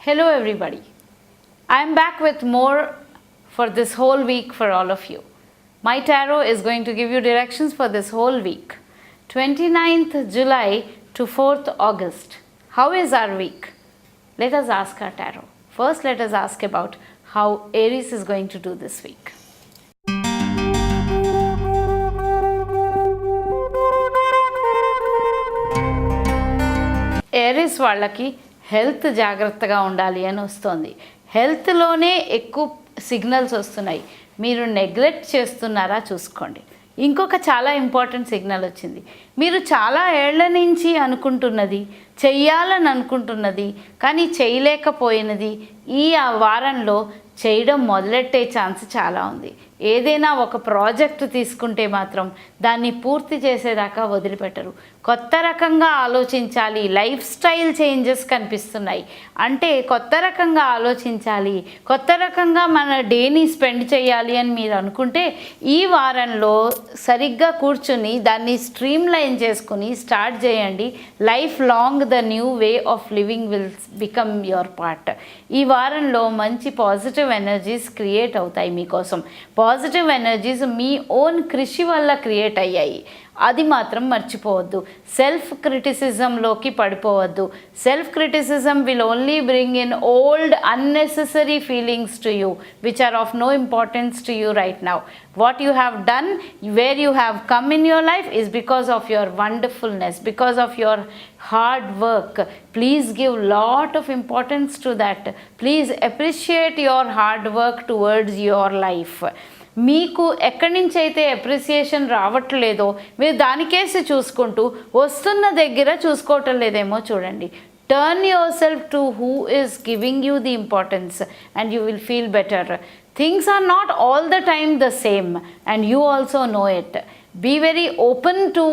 Hello everybody. I am back with more for this whole week for all of you. My tarot is going to give you directions for this whole week. 29th July to 4th August. How is our week? Let us ask our tarot. First, let us ask about how Aries is going to do this week. Aries వాళ్ళకి health జాగ్రత్తగా ఉండాలి అని వస్తుంది. హెల్త్లోనే ఎక్కువ signals వస్తున్నాయి. మీరు neglect చేస్తున్నారా చూసుకోండి. ఇంకొక చాలా ఇంపార్టెంట్ సిగ్నల్ వచ్చింది. మీరు చాలా ఏళ్ల నుంచి అనుకుంటున్నది, చెయ్యాలని అనుకుంటున్నది, కానీ చేయలేకపోయినది ఈ వారంలో చేయడం మొదలెట్టే ఛాన్స్ చాలా ఉంది. ఏదైనా ఒక ప్రాజెక్టు తీసుకుంటే మాత్రం దాన్ని పూర్తి చేసేదాకా వదిలిపెట్టరు. కొత్త రకంగా ఆలోచించాలి. లైఫ్ స్టైల్ చేంజెస్ కనిపిస్తున్నాయి. అంటే కొత్త రకంగా ఆలోచించాలి, కొత్త రకంగా మన డేని స్పెండ్ చేయాలి అని మీరు అనుకుంటే ఈ వారంలో సరిగ్గా కూర్చుని దాన్ని స్ట్రీమ్ లైన్ చేసుకుని స్టార్ట్ చేయండి. Life long the new way of living will become your part. ఈ వారంలో మంచి పాజిటివ్ ఎనర్జీస్ క్రియేట్ అవుతాయి మీకోసం. పాజిటివ్ ఎనర్జీస్ మీ ఓన్ కృషి వల్ల క్రియేట్ అయ్యాయి. అది మాత్రం మర్చిపోవద్దు. సెల్ఫ్ క్రిటిసిజంలోకి పడిపోవద్దు. Self criticism will only bring in old unnecessary feelings to you which are of no importance to you right now. What you have done, where you have come in your life is because of your wonderfulness, because of your hard work. Please give lot of importance to that. Please appreciate your hard work towards your life. మీకు ఎక్కడి నుంచి అయితే appreciation రావట్లేదో మీరు దానికేసి చూసుకుంటూ వస్తున్న దగ్గర చూసుకోవటం లేదేమో చూడండి. Turn yourself to who is giving you the importance and you will feel better. Things are not all the time the same and you also know it. Be very open to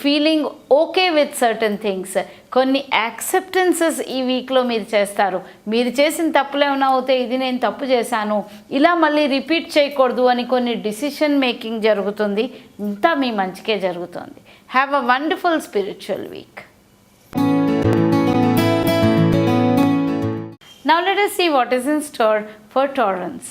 feeling okay with certain things. కొన్ని acceptances ఈ వీక్లో మీరు చేస్తారు. మీరు చేసిన తప్పులు ఏమైనా అవుతే ఇది నేను తప్పు చేశాను, ఇలా మళ్ళీ రిపీట్ చేయకూడదు అని కొన్ని డిసిషన్ మేకింగ్ జరుగుతుంది. ఇంతా మీ మంచికే జరుగుతుంది. Have a wonderful spiritual week. Now let us see what is in store for Taurans.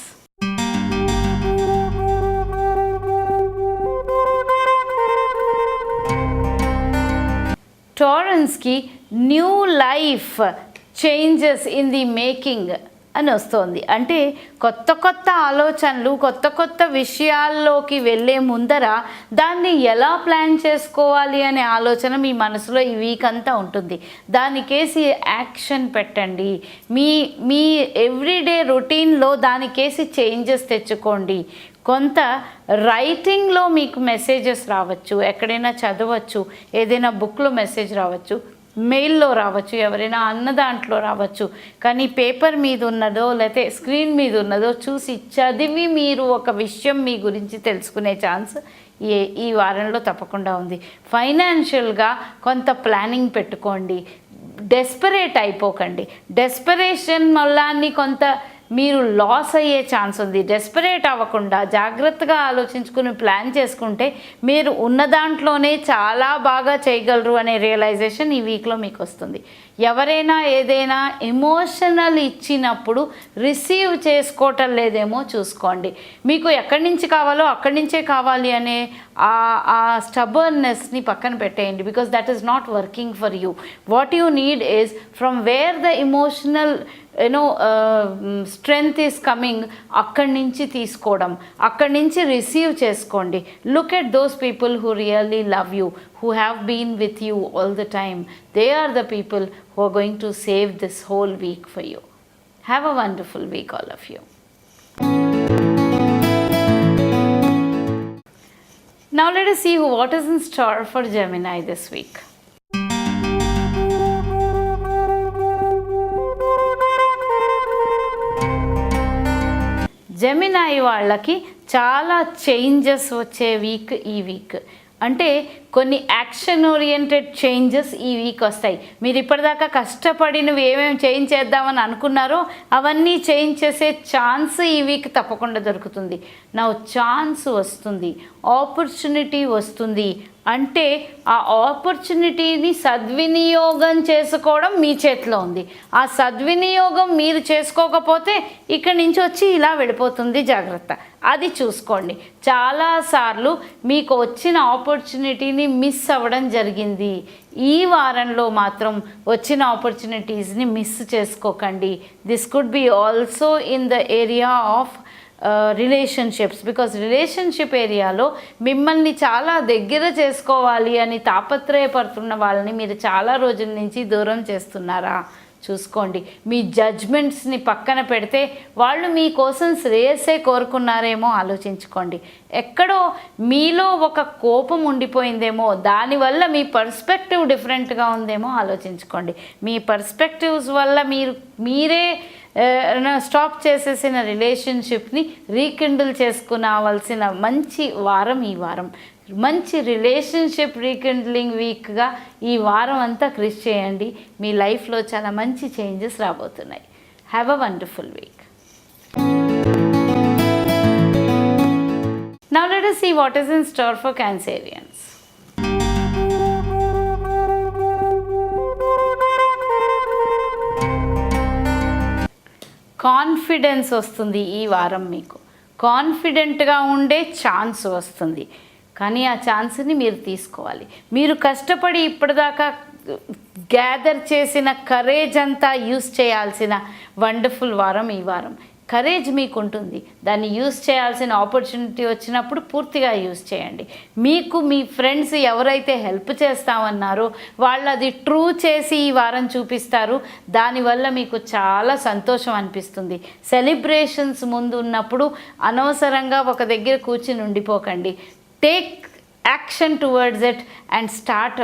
Tauransకి new life changes in the making అని వస్తుంది. అంటే కొత్త కొత్త ఆలోచనలు, కొత్త కొత్త విషయాల్లోకి వెళ్ళే ముందర దాన్ని ఎలా ప్లాన్ చేసుకోవాలి అనే ఆలోచన మీ మనసులో ఈ వీక్ అంతా ఉంటుంది. దానికేసి యాక్షన్ పెట్టండి. మీ ఎవ్రీడే రొటీన్లో దానికేసి చేంజెస్ తెచ్చుకోండి. కొంత రైటింగ్లో మీకు మెసేజెస్ రావచ్చు, ఎక్కడైనా చదవచ్చు, ఏదైనా బుక్లో మెసేజ్ రావచ్చు, మెయిల్లో రావచ్చు, ఎవరైనా అన్న దాంట్లో రావచ్చు. కానీ పేపర్ మీద ఉన్నదో లేకపోతే స్క్రీన్ మీద ఉన్నదో చూసి చదివి మీరు ఒక విషయం మీ గురించి తెలుసుకునే ఛాన్స్ ఈ వారంలో తప్పకుండా ఉంది. ఫైనాన్షియల్గా కొంత ప్లానింగ్ పెట్టుకోండి. డెస్పరేట్ అయిపోకండి. డెస్పరేషన్ వల్ల కొంత మీరు లాస్ అయ్యే ఛాన్స్ ఉంది. డెస్పరేట్ అవ్వకుండా జాగ్రత్తగా ఆలోచించుకుని ప్లాన్ చేసుకుంటే మీరు ఉన్న దాంట్లోనే చాలా బాగా చేయగలరు అనే రియలైజేషన్ ఈ వీక్లో మీకు వస్తుంది. ఎవరైనా ఏదైనా ఎమోషనల్ ఇచ్చినప్పుడు రిసీవ్ చేసుకోవటం లేదేమో చూసుకోండి. మీకు ఎక్కడి నుంచి కావాలో అక్కడి నుంచే కావాలి అనే ఆ స్టబర్నెస్ని పక్కన పెట్టేయండి. Because that is not working for you. What you need is from where the emotional strength is coming, అక్కడి నుంచి తీసుకోవడం, అక్కడి నుంచి రిసీవ్ చేసుకోండి. Look at those people who really love you, who have been with you all the time. They are the people who are going to save this whole week for you. Have a wonderful week, all of you. Now let us see what is in store for Gemini this week. జెమినాయి వాళ్ళకి చాలా changes వచ్చే week ఈ week. అంటే కొన్ని action oriented changes ఈ week వస్తాయి. మీరు ఇప్పటిదాకా కష్టపడినవి ఏమేమి చేంజ్ చేద్దామని అనుకున్నారో అవన్నీ చేంజ్ చేసే ఛాన్స్ ఈ వీక్ తప్పకుండా దొరుకుతుంది. నా ఛాన్స్ వస్తుంది, ఆపర్చునిటీ వస్తుంది, అంటే ఆ ఆపర్చునిటీని సద్వినియోగం చేసుకోవడం మీ చేతిలో ఉంది. ఆ సద్వినియోగం మీరు చేసుకోకపోతే ఇక్కడి నుంచి వచ్చి ఇలా వెళ్ళిపోతుంది, జాగ్రత్త. అది చూసుకోండి. చాలాసార్లు మీకు వచ్చిన ఆపర్చునిటీని మిస్ అవ్వడం జరిగింది. ఈ వారంలో మాత్రం వచ్చిన ఆపర్చునిటీస్ని మిస్ చేసుకోకండి. This could be also in the area of relationships, because relationship ఏరియాలో మిమ్మల్ని చాలా దగ్గర చేసుకోవాలి అని తాపత్రయపడుతున్న వాళ్ళని మీరు చాలా రోజుల నుంచి దూరం చేస్తున్నారా చూసుకోండి. మీ జడ్జ్మెంట్స్ని పక్కన పెడితే వాళ్ళు మీకోసం శ్రేయస్సే కోరుకున్నారేమో ఆలోచించుకోండి. ఎక్కడో మీలో ఒక కోపం ఉండిపోయిందేమో, దానివల్ల మీ పర్స్పెక్టివ్ డిఫరెంట్గా ఉందేమో ఆలోచించుకోండి. మీ పర్స్పెక్టివ్స్ వల్ల మీరే స్టాప్ చేసేసిన రిలేషన్షిప్ని రీకిండిల్ చేసుకునవలసిన మంచి వారం ఈ వారం. మంచి రిలేషన్షిప్ రీకిండిలింగ్ వీక్గా ఈ వారం అంతా కృషి చేయండి. మీ లైఫ్లో చాలా మంచి చేంజెస్ రాబోతున్నాయి. Have a wonderful week. Now let us see what is in store for Cancerians. Confidence వస్తుంది ఈ వారం. మీకు కాన్ఫిడెంట్గా ఉండే ఛాన్స్ వస్తుంది, కానీ ఆ ఛాన్స్ని మీరు తీసుకోవాలి. మీరు కష్టపడి ఇప్పటిదాకా గ్యాదర్ చేసిన కరేజ్ అంతా యూస్ చేయాల్సిన వండర్ఫుల్ వారం ఈ వారం. కరేజ్ మీకు ఉంటుంది, దాన్ని యూస్ చేయాల్సిన ఆపర్చునిటీ వచ్చినప్పుడు పూర్తిగా యూస్ చేయండి. మీకు మీ ఫ్రెండ్స్ ఎవరైతే హెల్ప్ చేస్తామన్నారో వాళ్ళు అది ట్రూ చేసి ఈ వారం చూపిస్తారు. దానివల్ల మీకు చాలా సంతోషం అనిపిస్తుంది. సెలబ్రేషన్స్ ముందు ఉన్నప్పుడు అనవసరంగా ఒక దగ్గర కూర్చుని ఉండిపోకండి. Take action towards it and start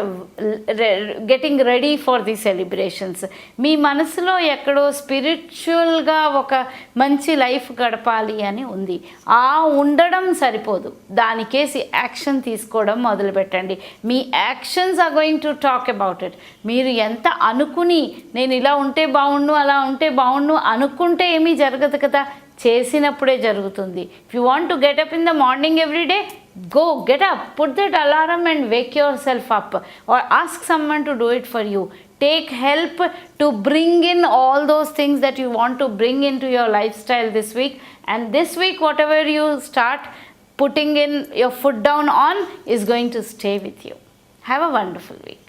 getting ready for the celebrations. మీ మనసులో ఎక్కడో స్పిరిచువల్గా ఒక మంచి లైఫ్ గడపాలి అని ఉంది. ఆ ఉండడం సరిపోదు, దానికేసి యాక్షన్ తీసుకోవడం మొదలుపెట్టండి. మీ actions are going to talk about it. మీరు ఎంత అనుకుని నేను ఇలా ఉంటే బాగుండు, అలా ఉంటే బాగుండు అనుకుంటే ఏమీ జరగదు కదా, చేసినప్పుడే జరుగుతుంది. If you want to get up in the morning every day, go get up, put that alarm and wake yourself up, or ask someone to do it for you. Take help to bring in all those things that you want to bring into your lifestyle this week. And this week whatever you start putting in your foot down on is going to stay with you. Have a wonderful week.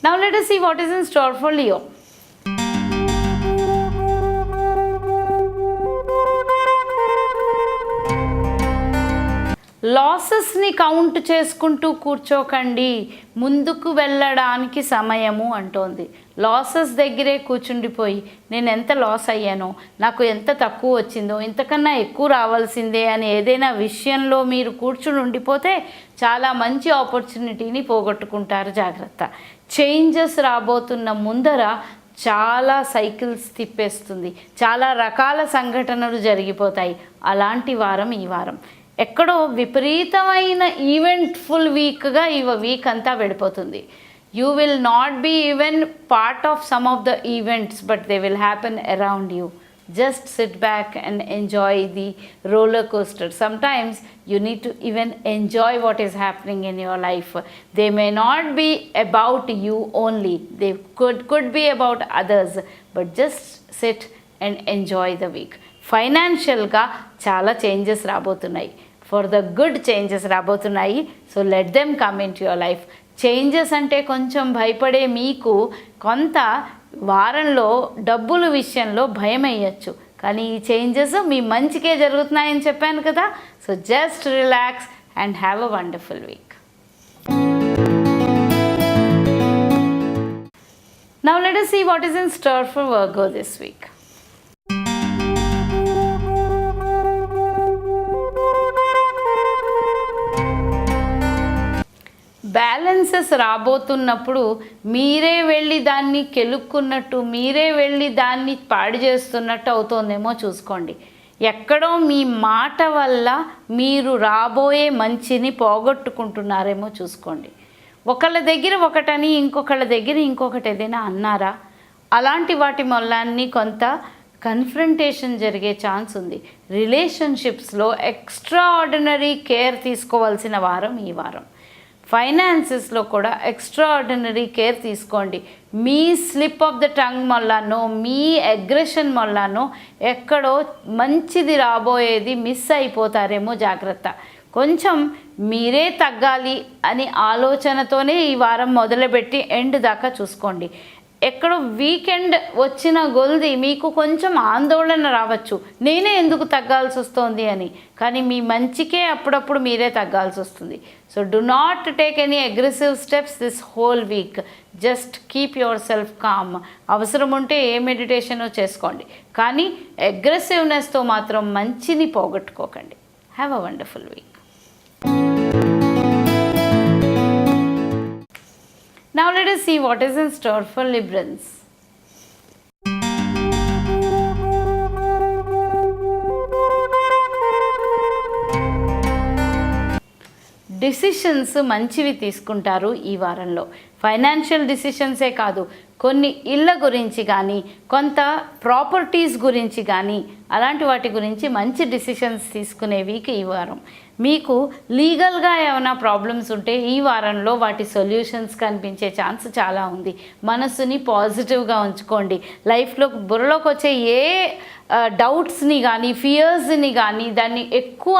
Now let us see what is in store for Leo. లాసెస్ని count చేసుకుంటూ కూర్చోకండి, ముందుకు వెళ్ళడానికి సమయము అంటోంది. Losses దగ్గరే కూర్చుండిపోయి నేను ఎంత లాస్ అయ్యానో, నాకు ఎంత తక్కువ వచ్చిందో, ఇంతకన్నా ఎక్కువ రావాల్సిందే అని ఏదైనా విషయంలో మీరు కూర్చుని ఉండిపోతే చాలా మంచి ఆపర్చునిటీని పోగొట్టుకుంటారు. జాగ్రత్త. చేంజెస్ రాబోతున్న ముందర చాలా సైకిల్స్ తిప్పేస్తుంది, చాలా రకాల సంఘటనలు జరిగిపోతాయి. అలాంటి వారం ఈ వారం. ఎక్కడో విపరీతమైన ఈవెంట్ఫుల్ వీక్గా ఈ వీక్ అంతా వెళ్ళిపోతుంది. You will not be even part of some of the events, but they will happen around you. Just sit back and enjoy the roller coaster. Sometimes you need to even enjoy what is happening in your life. They may not be about you only, they could be about others, but just sit and enjoy the week. ఫైనాన్షియల్గా చాలా changes రాబోతున్నాయి, for the good changes రాబోతున్నాయి. So let them come in to your life. Changes అంటే కొంచెం భయపడే మీకు కొంత వారంలో డబ్బుల విషయంలో భయం అయ్యచ్చు, కానీ ఈ చేంజెస్ మీ మంచికే జరుగుతున్నాయని చెప్పాను కదా. So just relax and have a wonderful week. Now let us see what is in store for Virgo this week. Balances రాబోతున్నప్పుడు మీరే వెళ్ళి దాన్ని కెలుక్కున్నట్టు, మీరే వెళ్ళి దాన్ని పాడు చేస్తున్నట్టు అవుతోందేమో చూసుకోండి. ఎక్కడో మీ మాట వల్ల మీరు రాబోయే మంచిని పోగొట్టుకుంటున్నారేమో చూసుకోండి. ఒకళ్ళ దగ్గర ఒకటని ఇంకొకళ్ళ దగ్గర ఇంకొకటి ఏదైనా అన్నారా? అలాంటి వాటి మొత్తాన్ని కొంత కన్ఫ్రంటేషన్ జరిగే ఛాన్స్ ఉంది. రిలేషన్షిప్స్లో ఎక్స్ట్రా ఆర్డినరీ కేర్ తీసుకోవాల్సిన వారం ఈ వారం. ఫైనాన్సెస్లో కూడా ఎక్స్ట్రా ఆర్డినరీ కేర్ తీసుకోండి. మీ స్లిప్ ఆఫ్ ద టంగ్ వల్లనో మీ అగ్రెషన్ వల్లనో ఎక్కడో మంచిది రాబోయేది మిస్ అయిపోతారేమో, జాగ్రత్త. కొంచెం మీరే తగ్గాలి అని ఆలోచనతోనే ఈ వారం మొదలుపెట్టి ఎండ్ దాకా చూసుకోండి. ఎక్కడో వీకెండ్ వచ్చిన గొల్ది మీకు కొంచెం ఆందోళన రావచ్చు, నేనే ఎందుకు తగ్గాల్సి వస్తుంది అని. కానీ మీ మంచికే అప్పుడప్పుడు మీరే తగ్గాల్సి వస్తుంది. So do not take any aggressive steps this whole week. Just keep yourself calm. అవసరం ఉంటే ఏ మెడిటేషనో చేసుకోండి, కానీ అగ్రెసివ్నెస్తో మాత్రం మంచిని పోగొట్టుకోకండి. Have a wonderful week. Now let us see what is in store for Librans. Decisions మంచివి తీసుకుంటారు ఈ వారంలో. ఫైనాన్షియల్ డిసిషన్సే కాదు, కొన్ని ఇళ్ళ గురించి కానీ, కొంత ప్రాపర్టీస్ గురించి కానీ, అలాంటి వాటి గురించి మంచి డిసిషన్స్ తీసుకునే వీక్ ఈ వారం. మీకు లీగల్గా ఏమైనా ప్రాబ్లమ్స్ ఉంటే ఈ వారంలో వాటి సొల్యూషన్స్ కనిపించే ఛాన్స్ చాలా ఉంది. మనసుని పాజిటివ్గా ఉంచుకోండి. లైఫ్లో బుర్రలోకి వచ్చే ఏ డౌట్స్ని కానీ ఫియర్స్ని కానీ దాన్ని ఎక్కువ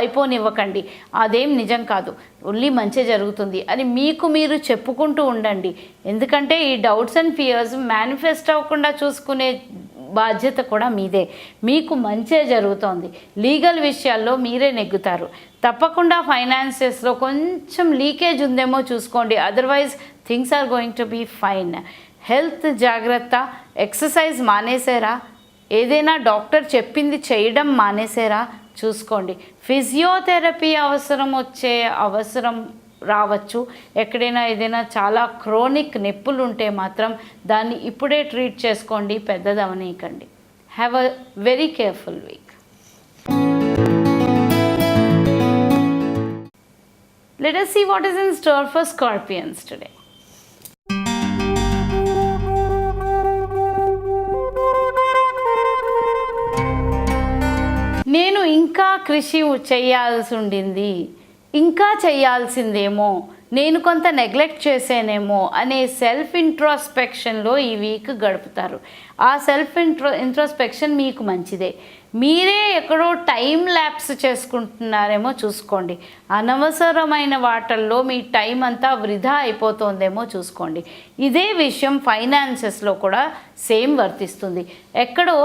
అయిపోనివ్వకండి. అదేం నిజం కాదు, ఓన్లీ మంచి జరుగుతుంది అని మీకు మీరు చెప్పుకుంటూ ఉండండి. ఎందుకంటే ఈ డౌట్స్ అండ్ ఫియర్స్ మేనిఫెస్ట్ అవ్వకుండా చూసుకునే బాధ్యత కూడా మీదే. మీకు మంచే జరుగుతోంది. లీగల్ విషయాల్లో మీరే నెగ్గుతారు. తప్పకుండా ఫైనాన్సెస్లో కొంచెం లీకేజ్ ఉందేమో చూసుకోండి, otherwise things are going to be fine. Health జాగ్రత్త. ఎక్సర్సైజ్ మానేసారా? ఏదైనా డాక్టర్ చెప్పింది చేయడం మానేసారా? చూసుకోండి. ఫిజియోథెరపీ అవసరం రావచ్చు. ఎక్కడైనా ఏదైనా చాలా క్రోనిక్ నొప్పులు ఉంటే మాత్రం దాన్ని ఇప్పుడే ట్రీట్ చేసుకోండి, పెద్దదవనీయకండి. Have a very careful week. Let us see what is in store for Scorpions today. నేను ఇంకా కృషి చేయాల్సి ఉండింది, ఇంకా చేయాల్సిందేమో, నేను కొంత నెగ్లెక్ట్ చేసేనేమో అనే సెల్ఫ్ ఇంట్రోస్పెక్షన్లో ఈ వీక్ గడుపుతారు. ఆ సెల్ఫ్ ఇంట్రోస్పెక్షన్ మీకు మంచిదే. మీరే ఎక్కడో టైం ల్యాప్స్ చేసుకుంటున్నారేమో చూసుకోండి. అనవసరమైన వాటల్లో మీ టైం అంతా వృధా అయిపోతుందేమో చూసుకోండి. ఇదే విషయం ఫైనాన్సెస్లో కూడా సేమ్ వర్తిస్తుంది. ఎక్కడో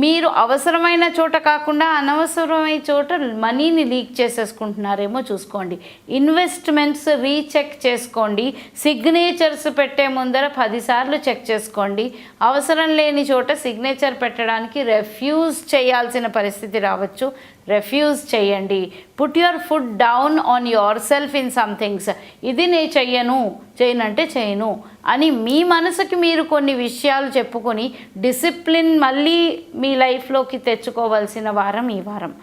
మీరు అవసరమైన చోట కాకుండా అనవసరమైన చోట మనీని లీక్ చేసేసుకుంటున్నారేమో చూసుకోండి. ఇన్వెస్ట్మెంట్స్ రీచెక్ చేసుకోండి. సిగ్నేచర్స్ పెట్టే ముందర 10 సార్లు చెక్ చేసుకోండి. అవసరం లేని చోట సిగ్నేచర్ పెట్టడానికి రెఫ్యూజ్ చేయాల్సిన పరిస్థితి రావచ్చు. రెఫ్యూజ్ చేయండి. Put your foot down on your self in some things. ఇది నేను చేయనంటే చేయను అని మీ మనసుకి మీరు కొన్ని విషయాలు చెప్పుకొని డిసిప్లిన్ మళ్ళీ మీ లైఫ్లోకి తెచ్చుకోవాల్సిన వారం ఈ వారం.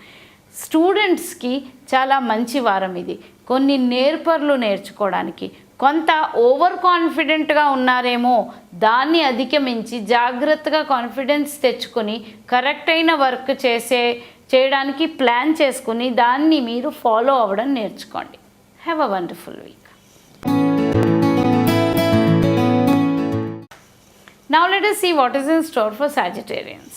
స్టూడెంట్స్కి చాలా మంచి వారం ఇది. కొన్ని నేర్పర్లు నేర్చుకోవడానికి. కొంత ఓవర్ కాన్ఫిడెంట్గా ఉన్నారేమో, దాన్ని అధిగమించి జాగ్రత్తగా కాన్ఫిడెన్స్ తెచ్చుకొని కరెక్ట్ అయిన వర్క్ చేయడానికి ప్లాన్ చేసుకుని దాన్ని మీరు ఫాలో అవ్వడం నేర్చుకోండి. Have a wonderful week. Now let us see what is in store for Sagittarians.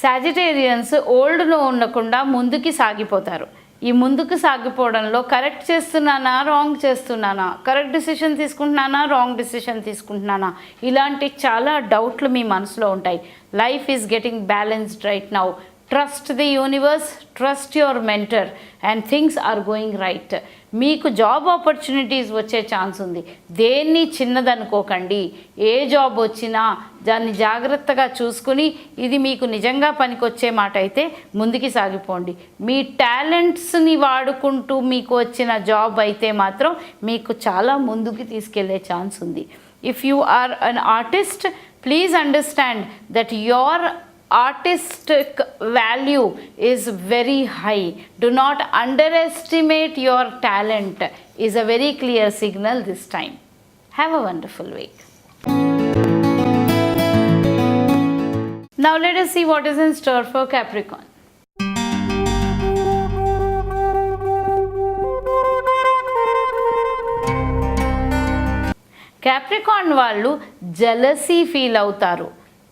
Sagittarians ఓల్డ్లో ఉండకుండా ముందుకి సాగిపోతారు. ఈ ముందుకు సాగిపోవడంలో కరెక్ట్ చేస్తున్నానా, రాంగ్ చేస్తున్నానా, కరెక్ట్ డిసిషన్ తీసుకుంటున్నానా, రాంగ్ డిసిషన్ తీసుకుంటున్నానా, ఇలాంటి చాలా డౌట్లు మీ మనసులో ఉంటాయి. Life is getting balanced right now. Trust the universe, trust your mentor and things are going right. మీకు జాబ్ ఆపర్చునిటీస్ వచ్చే ఛాన్స్ ఉంది. దేన్ని చిన్నదనుకోకండి. ఏ జాబ్ వచ్చినా దాన్ని జాగ్రత్తగా చూసుకుని ఇది మీకు నిజంగా పనికొచ్చే మాట అయితే ముందుకి సాగిపోండి. మీ టాలెంట్స్ని వాడుకుంటూ మీకు వచ్చిన జాబ్ అయితే మాత్రం మీకు చాలా ముందుకి తీసుకెళ్లే ఛాన్స్ ఉంది. If you are an artist, please understand that your artistic value is very high. Do not underestimate your talent is a very clear signal this time. Have a wonderful week. Now let us see what is in store for Capricorn. Capricorn వాళ్ళు jealousy feel అవుతారు.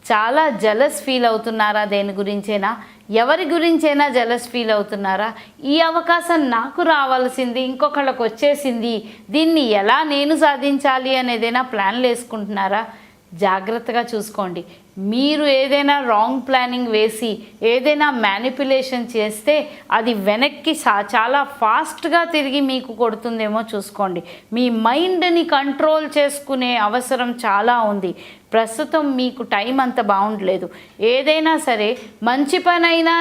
చాలా jealous feel అవుతున్నారా? దేని గురించైనా, ఎవరి గురించైనా jealous feel అవుతున్నారా? ఈ అవకాశం నాకు రావాల్సింది, ఇంకొకళ్ళకి వచ్చేసింది, దీన్ని ఎలా నేను సాధించాలి అనేదైనా ప్లాన్లు వేసుకుంటున్నారా? జాగ్రత్తగా చూసుకోండి. మీరు ఏదైనా రాంగ్ ప్లానింగ్ వేసి ఏదైనా మ్యానిపులేషన్ చేస్తే అది వెనక్కి చాలా ఫాస్ట్గా తిరిగి మీకు కొడుతుందేమో చూసుకోండి. మీ మైండ్ని కంట్రోల్ చేసుకునే అవసరం చాలా ఉంది. ప్రస్తుతం మీకు టైం అంత బాగుండలేదు. ఏదైనా సరే మంచి పనైనా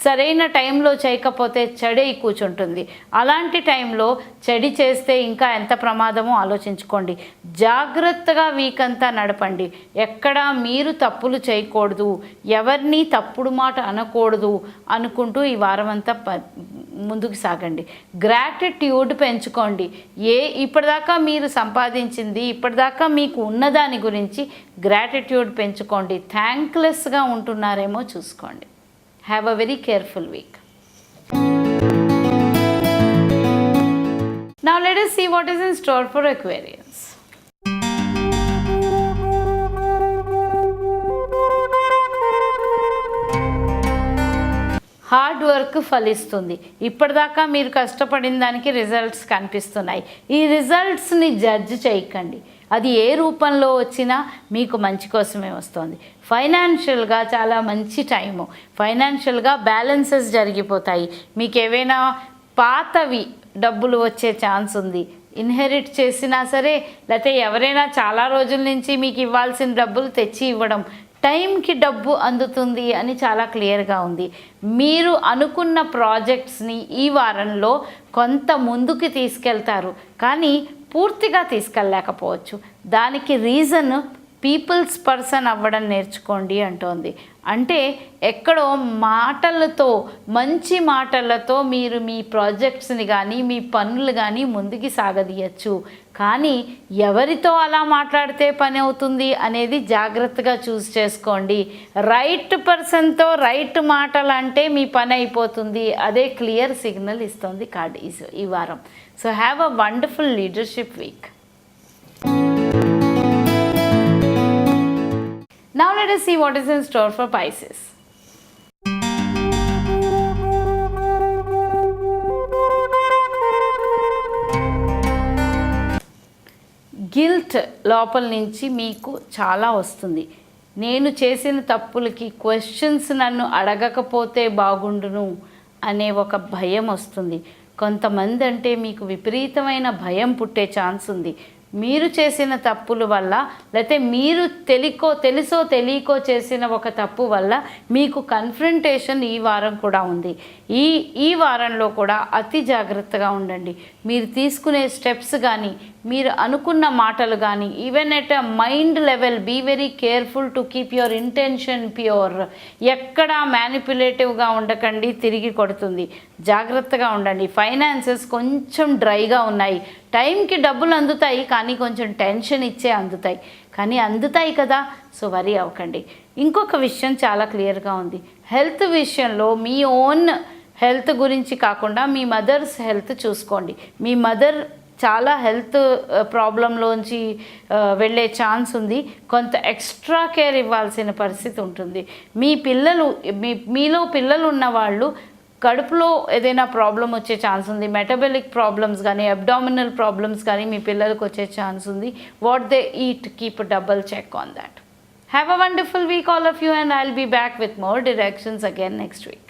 సరైన టైంలో చేయకపోతే చెడై కూర్చుంటుంది. అలాంటి టైంలో చెడి చేస్తే ఇంకా ఎంత ప్రమాదమో ఆలోచించుకోండి. జాగ్రత్తగా వీక్ అంతా నడపండి. ఎక్కడా మీరు తప్పులు చేయకూడదు, ఎవరిని తప్పుడు మాట అనకూడదు అనుకుంటూ ఈ వారం అంతా ముందుకు సాగండి. గ్రాటిట్యూడ్ పెంచుకోండి. ఇప్పటిదాకా మీరు సంపాదించింది, ఇప్పటిదాకా మీకు ఉన్నదాని గురించి గ్రాటిట్యూడ్ పెంచుకోండి. థ్యాంక్లెస్గా ఉంటున్నారేమో చూసుకోండి. Have a very careful week. Now let us see what is in store for Aquarians. Hard work ఫలిస్తుంది. ఇప్పటిదాకా మీరు కష్టపడిన దానికి రిజల్ట్స్ కనిపిస్తున్నాయి. ఈ రిజల్ట్స్ని జడ్జ్ చేయకండి. అది ఏ రూపంలో వచ్చినా మీకు మంచి కోసమే వస్తుంది. ఫైనాన్షియల్గా చాలా మంచి టైము. ఫైనాన్షియల్గా బ్యాలెన్సెస్ జరిగిపోతాయి. మీకు ఏవైనా పాతవి డబ్బులు వచ్చే ఛాన్స్ ఉంది. ఇన్హెరిట్ చేసినా సరే, లేకపోతే ఎవరైనా చాలా రోజుల నుంచి మీకు ఇవ్వాల్సిన డబ్బులు తెచ్చి ఇవ్వడం, టైంకి డబ్బు అందుతుంది అని చాలా క్లియర్గా ఉంది. మీరు అనుకున్న ప్రాజెక్ట్స్ని ఈ వారంలో కొంత ముందుకు తీసుకెళ్తారు, కానీ పూర్తిగా తీసుకెళ్ళలేకపోవచ్చు. దానికి రీజన్ పీపుల్స్ పర్సన్ అవ్వడం నేర్చుకోండి అంటోంది. అంటే ఎక్కడో మాటలతో, మంచి మాటలతో మీరు మీ ప్రాజెక్ట్స్ని కానీ మీ పనులు కానీ ముందుకు సాగదీయచ్చు. కానీ ఎవరితో అలా మాట్లాడితే పని అవుతుంది అనేది జాగ్రత్తగా చూస్ చేసుకోండి. రైట్ పర్సన్తో రైట్ మాటలు అంటే మీ పని అయిపోతుంది. అదే క్లియర్ సిగ్నల్ ఇస్తుంది కార్డ్ ఈ వారం. So have a wonderful leadership week. Now let us see what is in store for Pisces. Guilt లోపల నుంచి మీకు చాలా వస్తుంది. నేను చేసిన తప్పులకి క్వశ్చన్స్ నన్ను అడగకపోతే బాగుండును అనే ఒక భయం వస్తుంది. కొంతమంది అంటే మీకు విపరీతమైన భయం పుట్టే ఛాన్స్ ఉంది. మీరు చేసిన తప్పుల వల్ల, లేకపోతే మీరు తెలుసో తెలియకో చేసిన ఒక తప్పు వల్ల మీకు కన్ఫ్రంటేషన్ ఈ వారం కూడా ఉంది. ఈ వారంలో కూడా అతి జాగ్రత్తగా ఉండండి. మీరు తీసుకునే స్టెప్స్ కానీ, మీరు అనుకున్న మాటలు కానీ, even at a mind level be very careful to keep your intention pure. ఎక్కడా మ్యానిపులేటివ్గా ఉండకండి, తిరిగి కొడుతుంది. జాగ్రత్తగా ఉండండి. ఫైనాన్సెస్ కొంచెం డ్రైగా ఉన్నాయి. టైంకి డబ్బులు అందుతాయి, కానీ కొంచెం టెన్షన్ ఇచ్చే అందుతాయి. కానీ అందుతాయి కదా, సో వరీ అవ్వకండి. ఇంకొక విషయం చాలా క్లియర్గా ఉంది. హెల్త్ విషయంలో మీ ఓన్ హెల్త్ గురించి కాకుండా మీ మదర్స్ హెల్త్ చూసుకోండి. మీ మదర్ చాలా హెల్త్ ప్రాబ్లంలోంచి వెళ్ళే ఛాన్స్ ఉంది. కొంత ఎక్స్ట్రా కేర్ ఇవ్వాల్సిన పరిస్థితి ఉంటుంది. మీలో పిల్లలు ఉన్నవాళ్ళు కడుపులో ఏదైనా ప్రాబ్లం వచ్చే ఛాన్స్ ఉంది. మెటబాలిక్ ప్రాబ్లమ్స్ కానీ, అబ్డామినల్ ప్రాబ్లమ్స్ కానీ మీ పిల్లలకు వచ్చే ఛాన్స్ ఉంది. What they eat, keep double check on that. Have a wonderful week all of you, and I'll be back with more directions again next week.